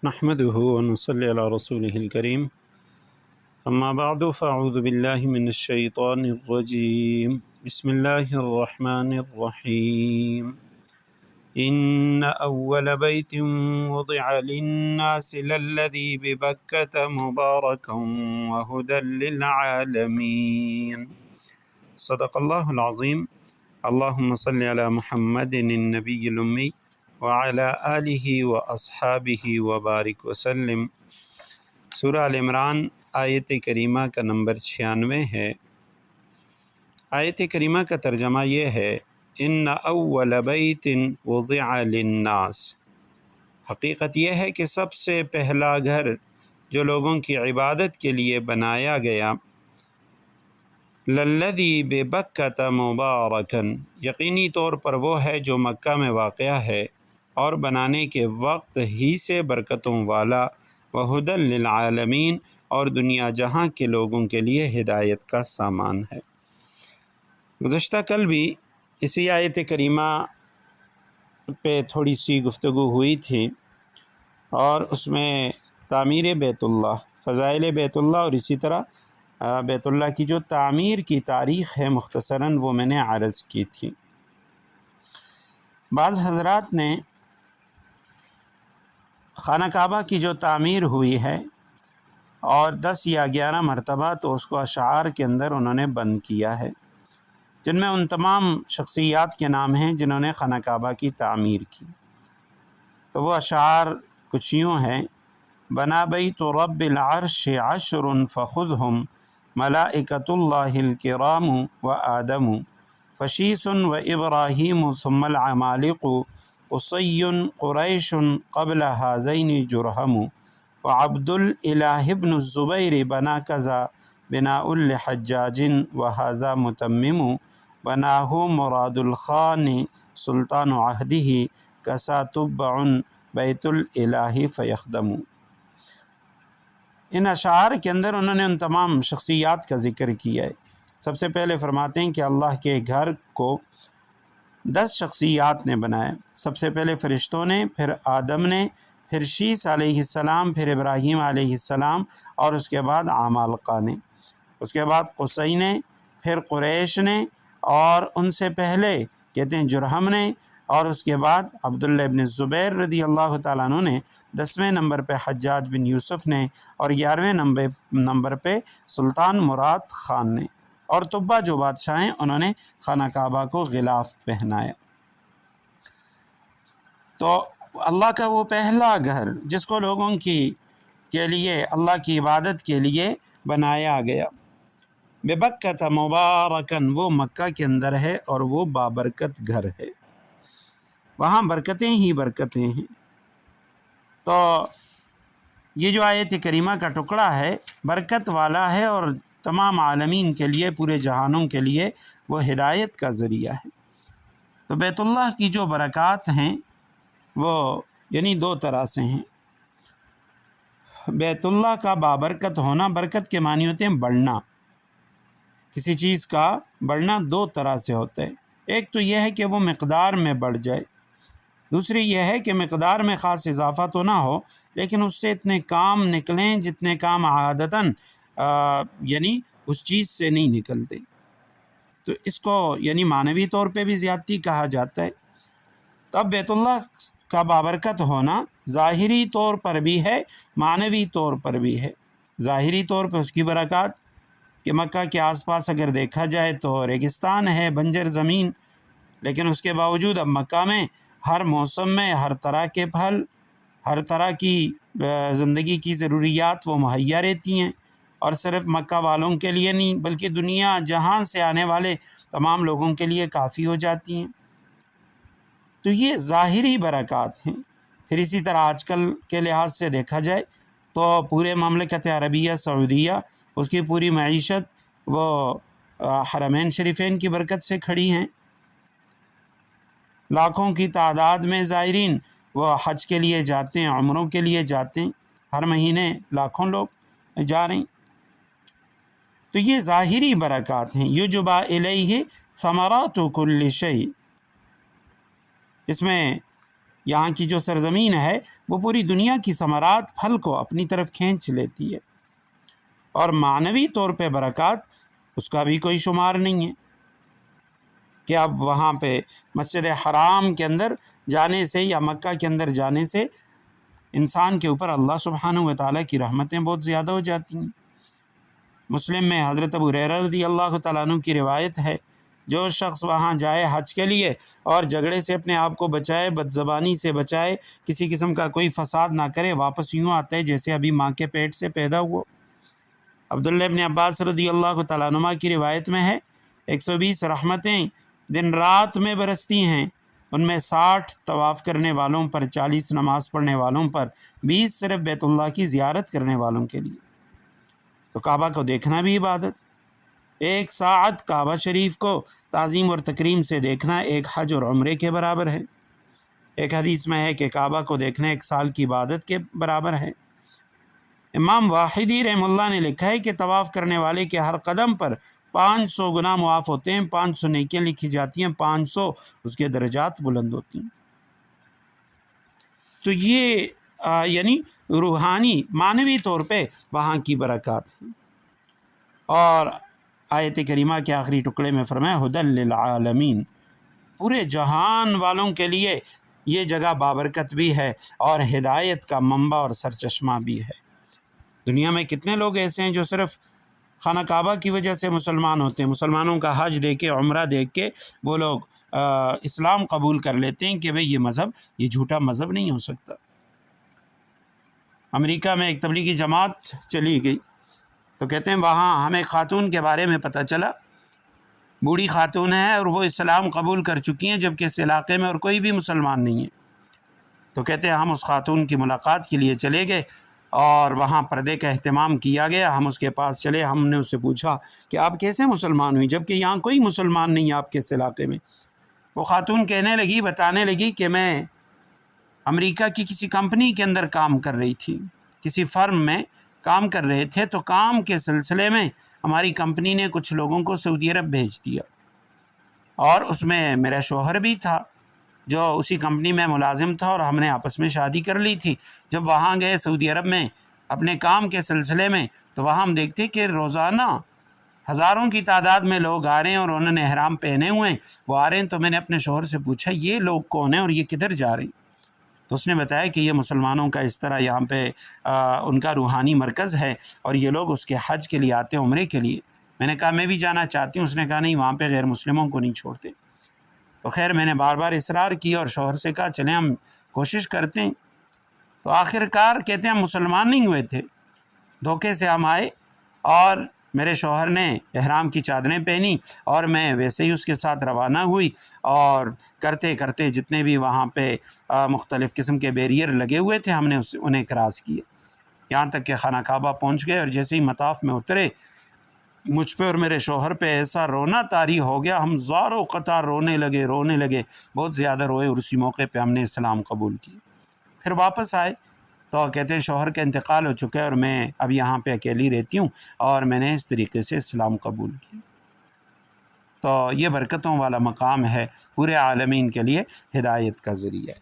نحمده ونصلي على رسوله الكريم اما بعد فاعوذ بالله من الشيطان الرجيم بسم الله الرحمن الرحيم ان اول بيت وضع للناس للذي ببكة مباركا وهدى للعالمين صدق الله العظيم اللهم صل على محمد النبي الأمي وعلى آلہ واصحابہ وبارک وسلم۔ سورہ آل عمران آیت کریمہ کا نمبر 96 ہے۔ آیت کریمہ کا ترجمہ یہ ہے ان اول بیت وضع للناس، حقیقت یہ ہے کہ سب سے پہلا گھر جو لوگوں کی عبادت کے لیے بنایا گیا، للذی ببکۃ مبارکا، یقینی طور پر وہ ہے جو مکہ میں واقع ہے اور بنانے کے وقت ہی سے برکتوں والا، وہدی للعالمین، اور دنیا جہاں کے لوگوں کے لیے ہدایت کا سامان ہے۔ گزشتہ کل بھی اسی آیت کریمہ پہ تھوڑی سی گفتگو ہوئی تھی اور اس میں تعمیر بیت اللہ، فضائل بیت اللہ اور اسی طرح بیت اللہ کی جو تعمیر کی تاریخ ہے مختصراً وہ میں نے عرض کی تھی۔ بعض حضرات نے خانہ کعبہ کی جو تعمیر ہوئی ہے اور 10 یا 11 مرتبہ تو اس کو اشعار کے اندر انہوں نے بند کیا ہے، جن میں ان تمام شخصیات کے نام ہیں جنہوں نے خانہ کعبہ کی تعمیر کی۔ تو وہ اشعار کچھ یوں ہیں: بنا بیت رب العرش عشر فخذہم ملائکۃ اللہ الکرام و آدم فشیس و ابراہیم ثم العمالق قصی قریش قبل ہذین جرہم وعبد الالہ بن الزبیر بنا کذا بناء لحجاج وہذا متمم بناہ مراد الخان سلطان عہدہ کسا تبع بیت الالہ فیخدم۔ ان اشعار کے اندر انہوں نے ان تمام شخصیات کا ذکر کیا ہے۔ سب سے پہلے فرماتے ہیں کہ اللہ کے گھر کو 10 شخصیات نے بنایا، سب سے پہلے فرشتوں نے، پھر آدم نے، پھر شیس علیہ السلام، پھر ابراہیم علیہ السلام، اور اس کے بعد عمالقہ نے، اس کے بعد قصی نے، پھر قریش نے، اور ان سے پہلے کہتے ہیں جرہم نے، اور اس کے بعد عبداللہ ابن الزبیر رضی اللہ تعالیٰ عنہ نے، 10ویں نمبر پہ حجاج بن یوسف نے، اور 11ویں نمبر پہ سلطان مراد خان نے، اور تبع جو بادشاہ ہیں انہوں نے خانہ کعبہ کو غلاف پہنایا۔ تو اللہ کا وہ پہلا گھر جس کو لوگوں کے لیے اللہ کی عبادت کے لیے بنایا گیا، ببکۃ مبارکن، وہ مکہ کے اندر ہے اور وہ بابرکت گھر ہے، وہاں برکتیں ہی برکتیں ہیں۔ تو یہ جو آیت کریمہ کا ٹکڑا ہے برکت والا ہے اور تمام عالمین کے لیے، پورے جہانوں کے لیے وہ ہدایت کا ذریعہ ہے۔ تو بیت اللہ کی جو برکات ہیں وہ یعنی 2 طرح سے ہیں۔ بیت اللہ کا بابرکت ہونا، برکت کے معنی ہوتے ہیں بڑھنا، کسی چیز کا بڑھنا 2 طرح سے ہوتا ہے۔ ایک تو یہ ہے کہ وہ مقدار میں بڑھ جائے، دوسری یہ ہے کہ مقدار میں خاص اضافہ تو نہ ہو لیکن اس سے اتنے کام نکلیں جتنے کام عادتاً یعنی اس چیز سے نہیں نکلتے، تو اس کو یعنی معنوی طور پہ بھی زیادتی کہا جاتا ہے۔ تب بیت اللہ کا بابرکت ہونا ظاہری طور پر بھی ہے، معنوی طور پر بھی ہے۔ ظاہری طور پہ اس کی برکات کہ مکہ کے آس پاس اگر دیکھا جائے تو ریگستان ہے، بنجر زمین، لیکن اس کے باوجود اب مکہ میں ہر موسم میں ہر طرح کے پھل، ہر طرح کی زندگی کی ضروریات وہ مہیا رہتی ہیں، اور صرف مکہ والوں کے لیے نہیں بلکہ دنیا جہاں سے آنے والے تمام لوگوں کے لیے کافی ہو جاتی ہیں۔ تو یہ ظاہری برکات ہیں۔ پھر اسی طرح آج کل کے لحاظ سے دیکھا جائے تو پورے مملکت عربیہ سعودیہ، اس کی پوری معیشت وہ حرمین شریفین کی برکت سے کھڑی ہیں۔ لاکھوں کی تعداد میں زائرین وہ حج کے لیے جاتے ہیں، عمروں کے لیے جاتے ہیں، ہر مہینے لاکھوں لوگ جا رہے ہیں۔ تو یہ ظاہری برکات ہیں۔ یجبا الیہ ثمرات کل شیء، اس میں یہاں کی جو سرزمین ہے وہ پوری دنیا کی ثمرات پھل کو اپنی طرف کھینچ لیتی ہے، اور معنوی طور پہ برکات اس کا بھی کوئی شمار نہیں ہے کہ اب وہاں پہ مسجد حرام کے اندر جانے سے یا مکہ کے اندر جانے سے انسان کے اوپر اللہ سبحانہ و تعالیٰ کی رحمتیں بہت زیادہ ہو جاتی ہیں۔ مسلم میں حضرت ابو ہریرہ رضی اللہ تعالیٰ عنہ کی روایت ہے، جو شخص وہاں جائے حج کے لیے اور جھگڑے سے اپنے آپ کو بچائے، بد زبانی سے بچائے، کسی قسم کا کوئی فساد نہ کرے، واپس یوں آتا ہے جیسے ابھی ماں کے پیٹ سے پیدا ہوا۔ عبداللہ ابن عباس رضی اللہ تعالیٰ عنہ کی روایت میں ہے 120 رحمتیں دن رات میں برستی ہیں، ان میں 60 طواف کرنے والوں پر، 40 نماز پڑھنے والوں پر، 20 صرف بیت اللہ کی زیارت کرنے والوں کے لیے۔ تو کعبہ کو دیکھنا بھی عبادت، 1 ساعت کعبہ شریف کو تعظیم اور تکریم سے دیکھنا ایک حج اور عمرے کے برابر ہے۔ ایک حدیث میں ہے کہ کعبہ کو دیکھنا 1 سال کی عبادت کے برابر ہے۔ امام واحدی رحمہ اللہ نے لکھا ہے کہ طواف کرنے والے کے ہر قدم پر 500 گناہ معاف ہوتے ہیں، 500 نیکیاں لکھی جاتی ہیں، 500 اس کے درجات بلند ہوتی ہیں۔ تو یہ یعنی روحانی معنوی طور پہ وہاں کی برکات ہیں۔ اور آیت کریمہ کے آخری ٹکڑے میں فرمایا ھدی للعالمین، پورے جہان والوں کے لیے یہ جگہ بابرکت بھی ہے اور ہدایت کا منبع اور سرچشمہ بھی ہے۔ دنیا میں کتنے لوگ ایسے ہیں جو صرف خانہ کعبہ کی وجہ سے مسلمان ہوتے ہیں، مسلمانوں کا حج دیکھ کے، عمرہ دیکھ کے وہ لوگ اسلام قبول کر لیتے ہیں کہ بھئی یہ مذہب، یہ جھوٹا مذہب نہیں ہو سکتا۔ امریکہ میں ایک تبلیغی جماعت چلی گئی تو کہتے ہیں وہاں ہمیں خاتون کے بارے میں پتہ چلا، بوڑھی خاتون ہے اور وہ اسلام قبول کر چکی ہیں جبکہ اس علاقے میں اور کوئی بھی مسلمان نہیں ہے۔ تو کہتے ہیں ہم اس خاتون کی ملاقات کے لیے چلے گئے اور وہاں پردے کا اہتمام کیا گیا، ہم اس کے پاس چلے، ہم نے اس سے پوچھا کہ آپ کیسے مسلمان ہوئی جبکہ یہاں کوئی مسلمان نہیں ہے آپ کے اس علاقے میں؟ وہ خاتون کہنے لگی، بتانے لگی کہ میں امریکہ کی کسی کمپنی کے اندر کام کر رہی تھی، کسی فرم میں کام کر رہے تھے، تو کام کے سلسلے میں ہماری کمپنی نے کچھ لوگوں کو سعودی عرب بھیج دیا، اور اس میں میرا شوہر بھی تھا جو اسی کمپنی میں ملازم تھا، اور ہم نے آپس میں شادی کر لی تھی۔ جب وہاں گئے سعودی عرب میں اپنے کام کے سلسلے میں تو وہاں ہم دیکھتے کہ روزانہ ہزاروں کی تعداد میں لوگ آ رہے ہیں اور انہوں نے احرام پہنے ہوئے ہیں، وہ آ رہے ہیں۔ تو میں نے اپنے شوہر سے پوچھا یہ لوگ کون ہیں اور یہ کدھر جا رہے ہیں؟ تو اس نے بتایا کہ یہ مسلمانوں کا اس طرح یہاں پہ ان کا روحانی مرکز ہے اور یہ لوگ اس کے حج کے لیے آتے ہیں، عمرے کے لیے۔ میں نے کہا میں بھی جانا چاہتی ہوں۔ اس نے کہا نہیں، وہاں پہ غیر مسلموں کو نہیں چھوڑتے۔ تو خیر میں نے بار بار اصرار کیا اور شوہر سے کہا چلیں ہم کوشش کرتے ہیں۔ تو آخر کار کہتے ہیں ہم مسلمان نہیں ہوئے تھے، دھوکے سے ہم آئے اور میرے شوہر نے احرام کی چادریں پہنی اور میں ویسے ہی اس کے ساتھ روانہ ہوئی، اور کرتے کرتے جتنے بھی وہاں پہ مختلف قسم کے بیریئر لگے ہوئے تھے ہم نے انہیں کراس کیے، یہاں تک کہ خانہ کعبہ پہنچ گئے۔ اور جیسے ہی مطاف میں اترے مجھ پہ اور میرے شوہر پہ ایسا رونا طاری ہو گیا، ہم زار و قطار رونے لگے، بہت زیادہ روئے، اور اسی موقع پہ ہم نے اسلام قبول کی۔ پھر واپس آئے تو کہتے ہیں شوہر کا انتقال ہو چکا ہے اور میں اب یہاں پہ اکیلی رہتی ہوں، اور میں نے اس طریقے سے اسلام قبول کی۔ تو یہ برکتوں والا مقام ہے، پورے عالمین کے لیے ہدایت کا ذریعہ ہے۔